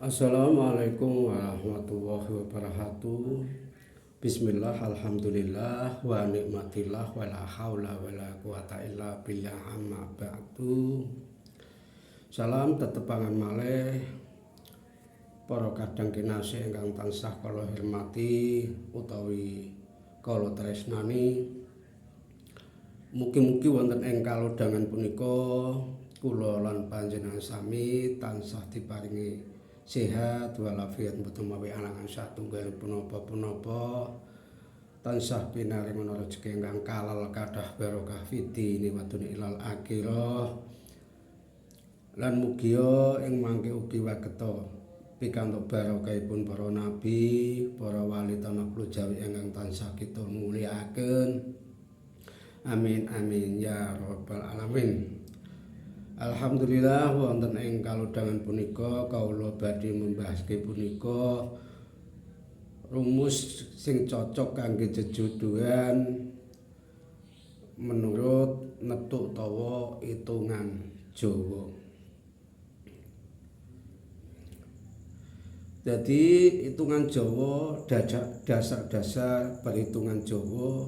Assalamualaikum warahmatullahi wabarakatuh. Bismillah, alhamdulillah, wa nikmatillah, wa la hawla wa la quwata illa billah amma ba'du. Salam tetepangan malih para kadang kinasih ingkang tansah kula hormati utawi kula tresnani. Mugi-mugi wonten ing kalodhangan punika kula lan panjenengan sami tansah diparingi sehat walafiat mboten mawi alangan satunggalipun punapa tansah pinaring rezeki ingkang kalal kathah barokah fidini wa dunya ilal akhirah lan mugia ing mangke ugi wageta pikantuk barokahipun para nabi, para wali tanah jawi ingkang tansah kita mulyakaken. Amin amin ya rabbal alamin. Alhamdulillah wonten ing kalodhangan punika kawula badhe membahaske punika rumus sing cocok kangge jejodhoan menurut netuk utawa hitungan Jawa. Jadi hitungan Jawa dasar-dasar perhitungan Jawa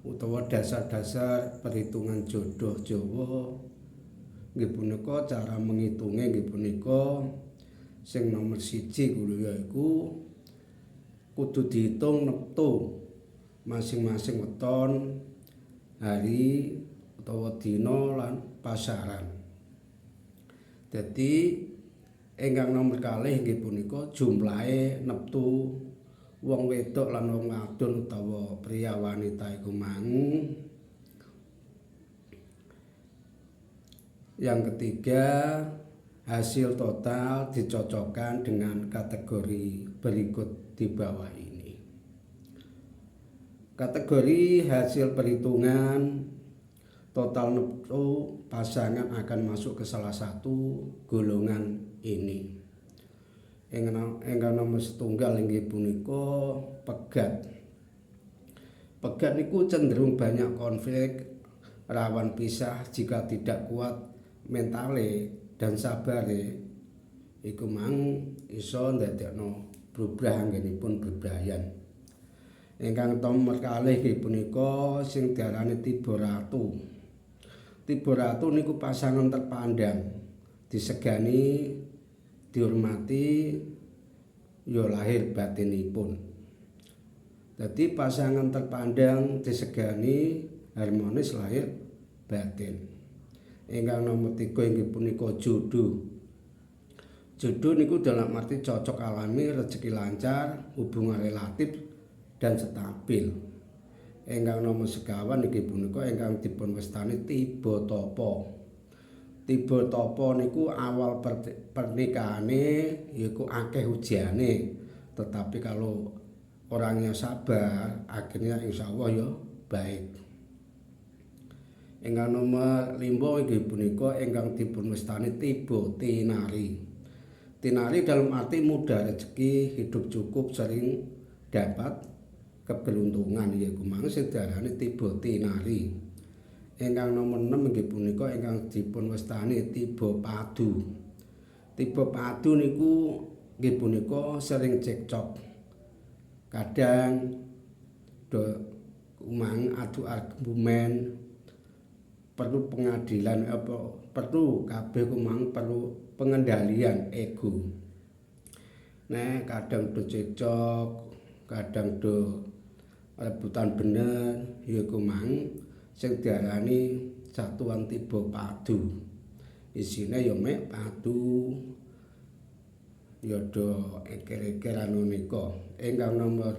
utawa dasar-dasar perhitungan jodoh Jawa nggih punika cara menghitunge nggih punika sing nomor 1 kuwi yaiku kudu dihitung neptu masing-masing weton, hari utawa dina lan pasaran. Dadi ingkang nomor 2 nggih punika jumlahe neptu wong wedok lan wong wadon utawa pria wanita iku mang. Yang ketiga, hasil total dicocokkan dengan kategori berikut di bawah ini. Kategori hasil perhitungan total neptu pasangan akan masuk ke salah satu golongan ini. Ingkang nomor setunggal inggih punika pegat. Pegat niku cenderung banyak konflik, rawan pisah jika tidak kuat mentale dan sabare iku mang iso ndadekno brubrah anggenipun bebrayan. Ingkang nomor 2 nggih punika sing diarani tiba ratu. Tiba ratu niku pasangan terpandang, disegani, dihormati, ya lahir batinipun. Jadi pasangan terpandang, disegani, harmonis lahir batin. Ingkang nomor 3 inggih punika jodoh. Jodoh niku dalam arti cocok alami, rezeki lancar, hubungan relatif dan stabil. Ingkang nomor 1 inggih punika ingkang dipun wastani tiba tapa. Tiba tapa niku awal pernikahannya yaiku akeh hujane, tetapi kalau orangnya sabar akhirnya insyaallah ya baik. Ingkang nomor 5 inggih punika ingkang dipun wastani tiba tinari. Tinari dalam arti mudah rezeki, hidup cukup, sering dapat keberuntungan yaiku mangke diarani tiba tinari. Ingkang nomor 6 inggih punika ingkang dipun wastani tiba padu. Tiba padu niku nggih punika sering cekcok. Kadang umang adu argumen, perlu pengadilan perlu kabeh kumang perlu pengendalian ego. Nah, kadang do cekcok, kadang do rebutan bener, ya kumang sing diarani satuan tiba padu. Isine ya mek padu, ya do eker-eker anu nika. Ingkang nomor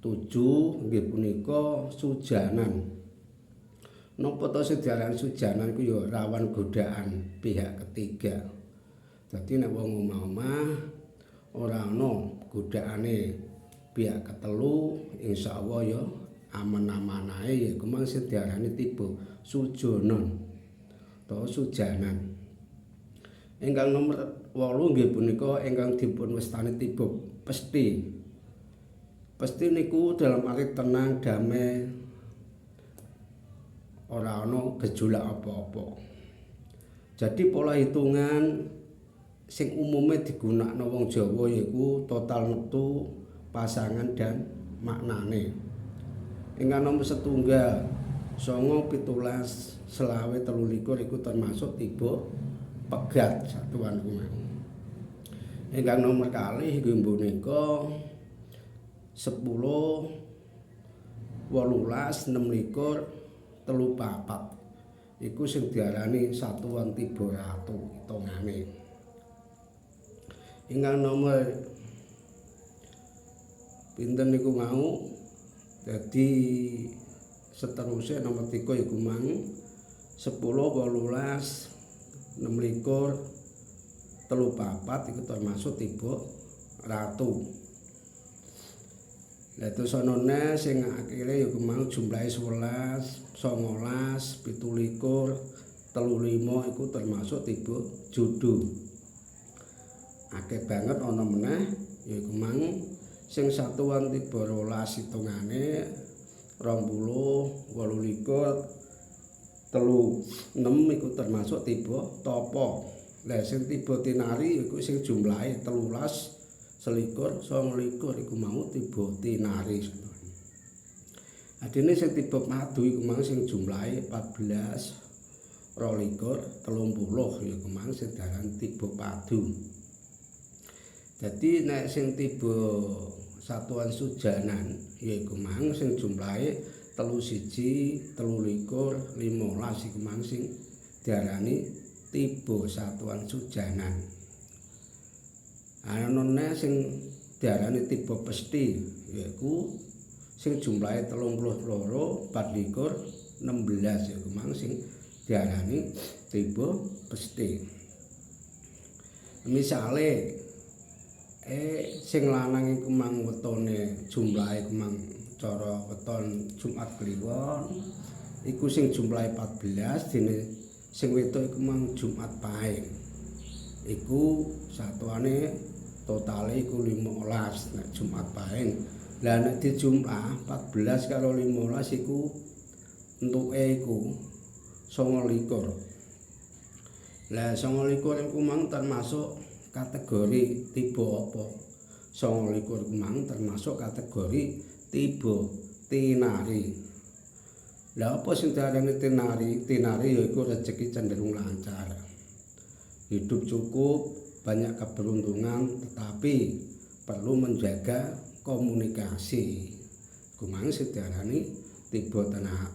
7 nggih punika sujanan. Napa to sedaran sujanan ku ya rawan godaan pihak ketiga. Dadi nek wong omah-omah ora ana godaane pihak ketelu, insyaallah ya aman-aman ae ya kumang sedarane tiba sujonon to sujanan. Ingkang nomor 8 nggih punika ingkang dipun wastani tiba pesti. Pesti niku dalam arti tenang, damai, ora ana gejolak apa-apa. Jadi pola hitungan sing umume digunakno wong Jawa yaiku total metu, pasangan dan maknane. Ingkang nomor setunggal 9, 17, 23 iku termasuk tiba pegat satuan kuwi. Ingkang nomor kalih inggih punika 10, 18, 26, 34 iku sing diarani satuan tiba ratu hitungane. Ingkang nomor pinten niku mau dadi seterusnya nomor 3 iku mang 10, 18, 26, 34 iku termasuk tiba ratu. Lah terus ana sing akhire ya mau jumlahe 11, 19, 17, 35 iku termasuk tiba judu. Akeh banget ana meneh yaiku mang sing satuan tiba 12 hitungane 20, 28, 36 iku termasuk tiba topo. Lah sing tiba tinari iku sing jumlahe 13, 21, 29 iku mau tiba tinari. Adene sing tiba padu iku mang sing jumlahe 14, 22, 30 iku mang sing diarani tiba padu. Jadi nek sing tiba satuan sujanan yaiku mang sing jumlahe 31, 23, 15 iku mang sing diarani tiba satuan sujanan. Ana sing diarani tiba pesti yaiku sing jumlahe 32, 24, 16 iku mang sing diarani tiba pesti. Misale sing lanang iku mang wetone jumlahe iku mang cara weton Jumat Kliwon iku sing jumlahe 14, dene sing wedok iku mang Jumat Pahing. Iku satuane totale iku 15 nek Jumat Pahing. Lah nek dijumlah 14 karo 15 iku entuke iku 29. Lah 29 iku mang termasuk kategori tiba apa? 29 iku mang termasuk kategori tiba tinari. Lah apa sing diarani tinari? Tinari yaiku rezeki cenderung lancar. Hidup cukup, banyak keberuntungan, tetapi perlu menjaga komunikasi. Kumang sing diarani tiba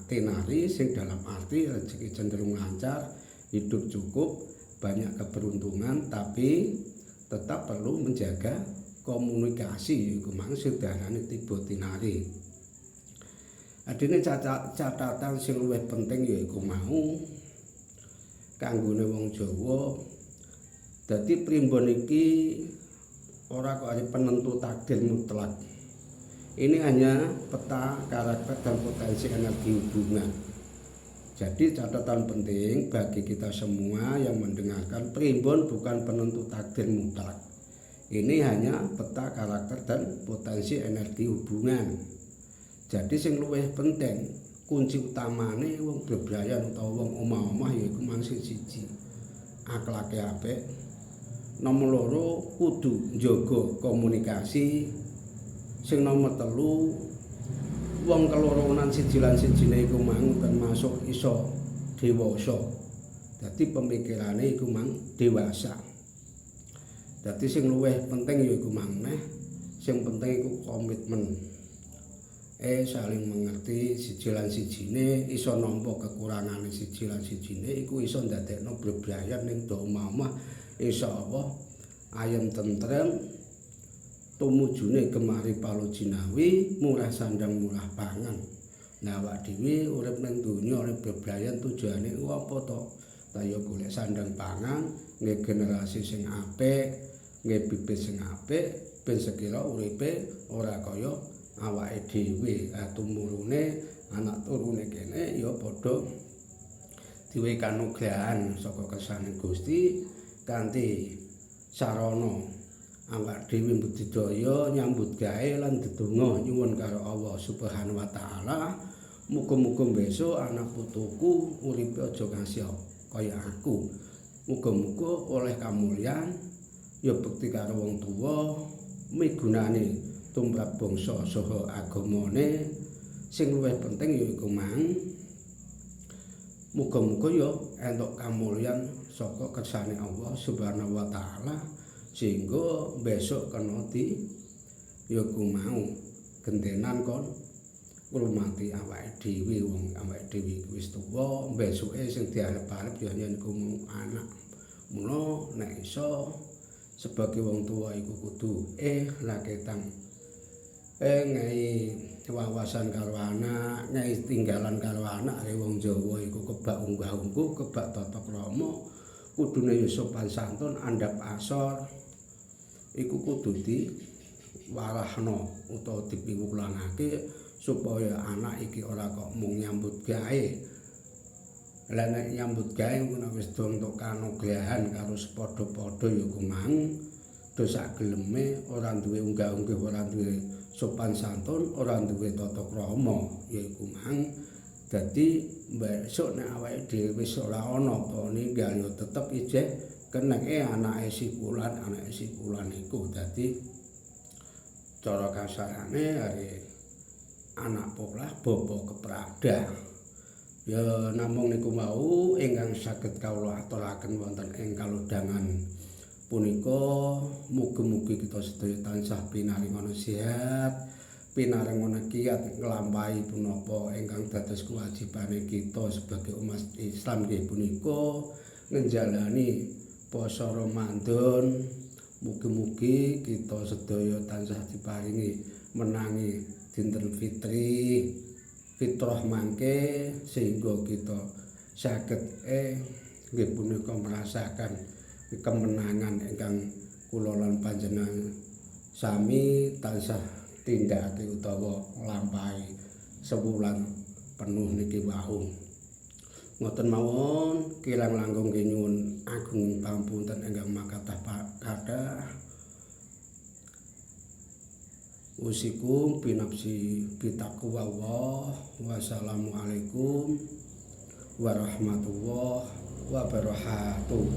tinari sing dalam arti rezeki cenderung lancar, hidup cukup, banyak keberuntungan, tapi tetap perlu menjaga komunikasi. Kumang sing diarani tiba tinari. Adene catatan sing luwih penting yaiku mau kanggone wong Jawa. Dadi primbon iki ora kok penentu takdir mutlak. Ini hanya peta karakter dan potensi energi hubungan. Jadi catatan penting bagi kita semua yang mendengarkan, primbon bukan penentu takdir mutlak. Ini hanya peta karakter dan potensi energi hubungan. Jadi sing luwih penting, kunci utamane wong bebrayan utawa wong omah-omah yaiku mang siji, akhlake apik. Nomor 2 kudu njaga komunikasi. Sing nomor 3 wong keloronan siji lan sijine iku mang termasuk iso dewasa. Dadi pemikirane iku mang dewasa. Dadi sing luwih penting yaiku maneh sing penting iku komitmen. Saling mengerti siji lan sijine, iso nampa kekurangane siji lan sijine iku iso ndadekno bebrayan ning omah-omah insyaallah ayem tentrem tumujune kemari palujinawi murah sandang murah pangan. Nah awak dhewe urip ning donya urip bebrayan tujuane apa to? Ta ya golek sandang pangan, nggih generasi sing apik, nggih bibit sing apik ben sekira uripe ora kaya awake dhewe. Tumurune anak turune kene ya padha diwe kanugrahan saka kersane Gusti kanthi sarana awak dhewe budidaya nyambut gawe lan ndedonga nyuwun karo Allah Subhanahu wa taala muga-muga besok anak putuku uripe aja kasih kaya aku. Muga-muga oleh kamulyan ya bekti karo wong tuwa migunani tumrap bangsa saha agamane sing luwih penting yaiku mang muga-muga ya entuk kamulyan saka kersane Allah Subhanahu wa taala sehingga besok kena di yaiku mau gentenan kon ngurmati awake dhewe wong awake dhewe wis tuwa besoke sing diarep-arep ya yen iku anak mula nek iso sebagai wong tua iku kudu laketang ngai wawasan karo anak ngai tinggalan karo anak wong Jawa iku kebak unggah-ungguh kebak tata krama kudune ya sopan santun andhap asor iku kudu diwarahna utawa dipiwulangake supaya anak iki ora kok mung nyambut gawe. Lah nek nyambut gawe ngono wis entuk kanugrahan karo sepadha-padha ya kumang dosak geleme ora duwe unggah-unggih ora duwe sopan santun ora duwe tata krama ya iku mang dadi besok nek awake dhewe wis ora ana apa ninggal ya tetep ijeh keneke anake sikulan iku dadi cara kasarane are anak polah bapa keprada ya namung niku mau ingkang saged kawula aturaken wonten ing kalodhangan punika mugi-mugi kita sedaya tansah pinaringan sehat pinaringan kiat nglampahi punapa ingkang dados kewajibane kita sebagai umat Islam nggih punika ngenjalani poso Ramadan mugi-mugi kita sedaya tansah diparingi menangi dinten fitrah mangke sehingga kita saged nggih punika merasakan kemenangan ingkang kula lan panjenengan sami tansah tindakake utawa nglampahi sewulan penuh niki wau. Ngoten mawon kirang langkung nyuwun agung pangapunten ingkang makathah kathah. Usikum binafsi bitaqwallah. Wassalamualaikum warahmatullahi wabarakatuh.